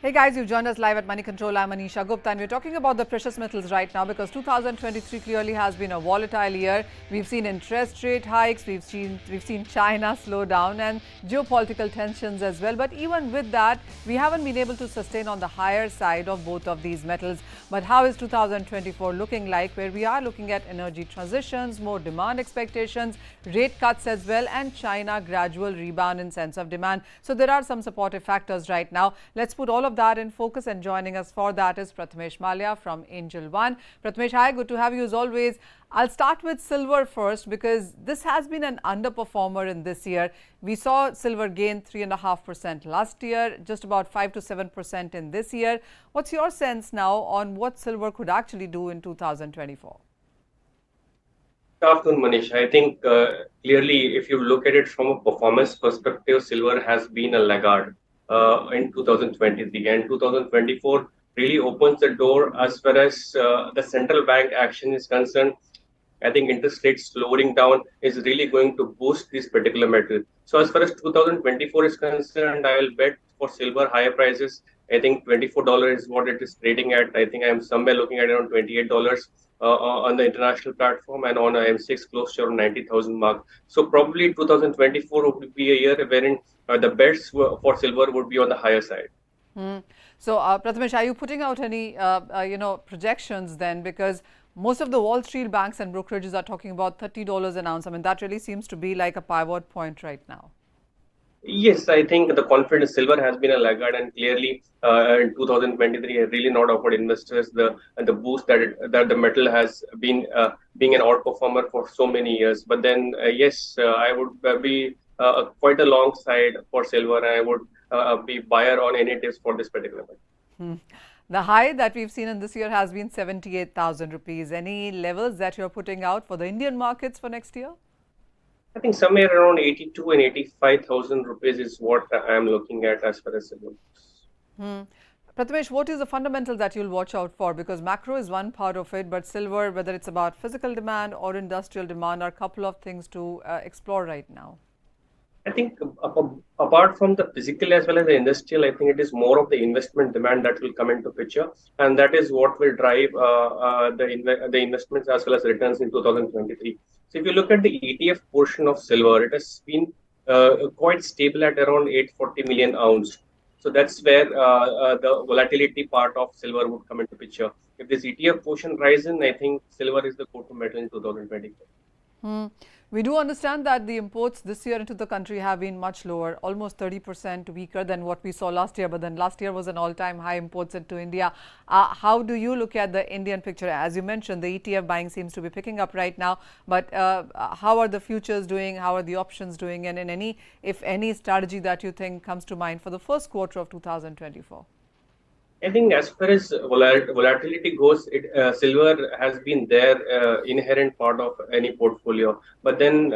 Hey guys, you've joined us live at Moneycontrol. I'm Manisha Gupta and we're talking about the precious metals right now because 2023 clearly has been a volatile year. We've seen interest rate hikes, we've seen China slow down and geopolitical tensions as well. But even with that, we haven't been able to sustain on the higher side of both of these metals. But how is 2024 looking like, where we are looking at energy transitions, more demand expectations, rate cuts as well, and China gradual rebound in sense of demand. So there are some supportive factors right now. Let's put all of that in focus, and joining us for that is Prathamesh Malia from Angel One. Prathamesh, hi, good to have you as always. I'll start with silver first because this has been an underperformer in this year. We saw silver gain 3.5% last year, just about 5 to 7% in this year. What's your sense now on what silver could actually do in 2024? Good afternoon, Manish. I think clearly, if you look at it from a performance perspective, silver has been a laggard in 2023, and 2024 really opens the door as far as the central bank action is concerned. I think interest rates slowing down is really going to boost this particular metal. So as far as 2024 is concerned, I will bet for silver higher prices. I think $24 is what it is trading at. I think I am somewhere looking at around $28 on the international platform, and on M6 close to around 90,000 mark. So probably 2024 would be a year wherein the bets for silver would be on the higher side. So, Prathamesh, are you putting out any, projections then? Because most of the Wall Street banks and brokerages are talking about $30 an ounce. I mean, that really seems to be like a pivot point right now. Yes, I think the confidence silver has been a laggard, and clearly in 2023 has really not offered investors the boost that the metal has been being an outperformer for so many years. But then yes, I would be quite a long side for silver. I would be buyer on any dips for this particular metal. The high that we've seen in this year has been 78,000 rupees. Any levels that you're putting out for the Indian markets for next year? I think somewhere around 82 and 85,000 rupees is what I am looking at as far as silver goes. Prathamesh, what is the fundamental that you'll watch out for? Because macro is one part of it, but silver, whether it's about physical demand or industrial demand, are a couple of things to explore right now. I think apart from the physical as well as the industrial, I think it is more of the investment demand that will come into picture, and that is what will drive the investments as well as returns in 2023. So if you look at the ETF portion of silver, it has been quite stable at around 840 million ounce. So that's where the volatility part of silver would come into picture. If this ETF portion rises, I think silver is the go-to metal in 2024. We do understand that the imports this year into the country have been much lower, almost 30% weaker than what we saw last year. But then last year was an all-time high imports into India. How do you look at the Indian picture? As you mentioned, the ETF buying seems to be picking up right now. But how are the futures doing? How are the options doing? And if any strategy that you think comes to mind for the first quarter of 2024? I think as far as volatility goes, silver has been there, inherent part of any portfolio. But then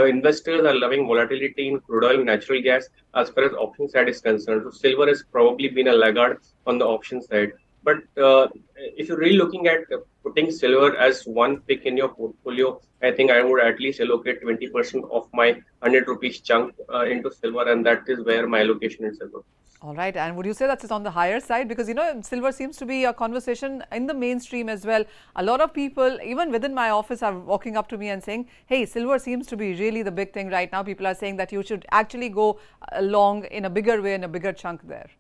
investors are loving volatility in crude oil, natural gas, as far as option side is concerned. So silver has probably been a laggard on the option side. But if you're really looking at putting silver as one pick in your portfolio, I think I would at least allocate 20% of my 100 rupees chunk into silver, and that is where my allocation is silver. All right. And would you say that it's on the higher side? Because, silver seems to be a conversation in the mainstream as well. A lot of people, even within my office, are walking up to me and saying, hey, silver seems to be really the big thing right now. People are saying that you should actually go long in a bigger way, in a bigger chunk there.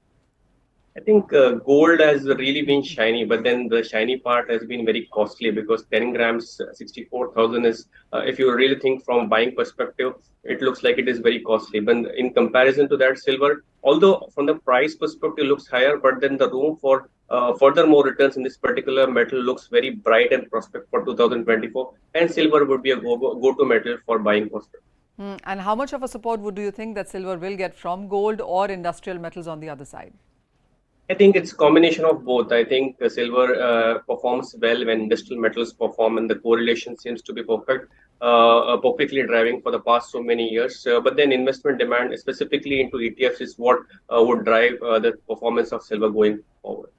I think gold has really been shiny, but then the shiny part has been very costly because 10 grams, 64,000 is, if you really think from buying perspective, it looks like it is very costly. But in comparison to that, silver, although from the price perspective looks higher, but then the room for further more returns in this particular metal looks very bright and prospect for 2024. And silver would be a go-to metal for buying perspective. And how much of a support do you think that silver will get from gold or industrial metals on the other side? I think it's a combination of both. I think silver performs well when industrial metals perform, and the correlation seems to be perfectly driving for the past so many years. But then investment demand, specifically into ETFs, is what would drive the performance of silver going forward.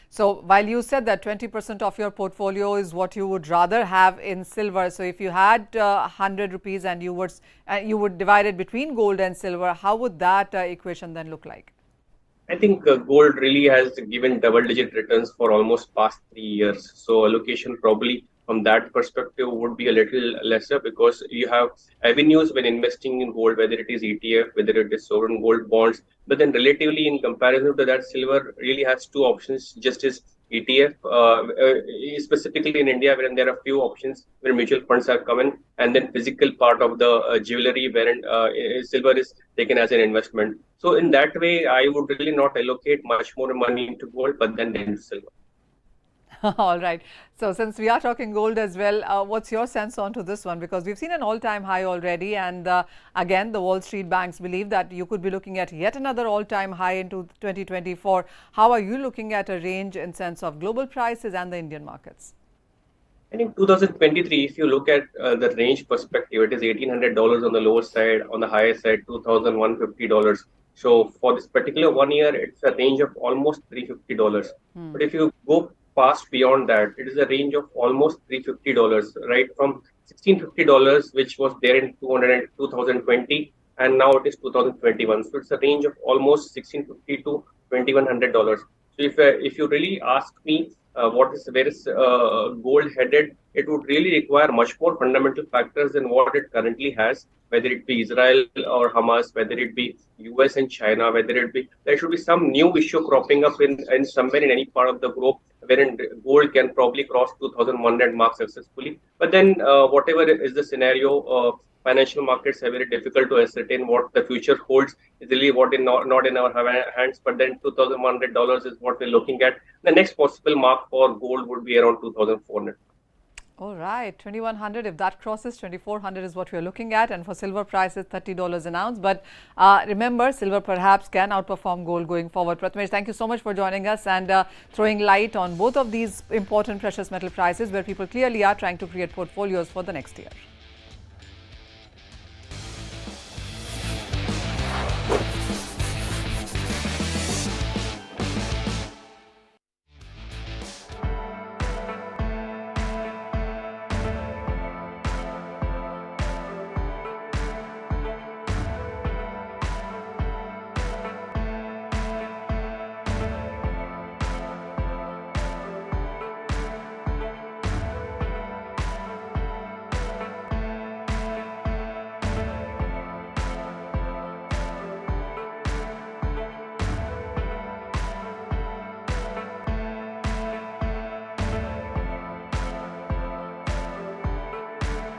So while you said that 20% of your portfolio is what you would rather have in silver, so if you had 100 rupees and you would divide it between gold and silver, how would that equation then look like? I think gold really has given double-digit returns for almost past 3 years. So allocation probably from that perspective would be a little lesser because you have avenues when investing in gold, whether it is ETF, whether it is sovereign gold bonds. But then relatively in comparison to that, silver really has two options, just as ETF, specifically in India, wherein there are few options where mutual funds are coming, and then physical part of the jewelry, wherein silver is taken as an investment. So in that way, I would really not allocate much more money into gold, but then into silver. All right. So since we are talking gold as well, what's your sense onto this one? Because we've seen an all-time high already, and again, the Wall Street banks believe that you could be looking at yet another all-time high into 2024. How are you looking at a range in sense of global prices and the Indian markets? And in 2023, if you look at the range perspective, it is $1,800 on the lower side, on the higher side, $2,150. So for this particular 1 year, it's a range of almost $350. But if you go past beyond that, it is a range of almost $350, right? From $1,650, which was there in 2020, and now it is 2021. So it's a range of almost $1,650 to $2,100. So if you really ask me, where is gold headed, it would really require much more fundamental factors than what it currently has, whether it be Israel or Hamas, whether it be US and China, whether it be, there should be some new issue cropping up in somewhere in any part of the globe wherein gold can probably cross 2100 mark successfully. But then whatever is the scenario, financial markets are very difficult to ascertain what the future holds. Is really what in not in our hands. But then $2,100 is what we're looking at. The next possible mark for gold would be around 2,400. All right, 2100. If that crosses 2400 is what we're looking at, and for silver prices $30 an ounce. But remember, silver perhaps can outperform gold going forward. Prathamesh, thank you so much for joining us and throwing light on both of these important precious metal prices where people clearly are trying to create portfolios for the next year.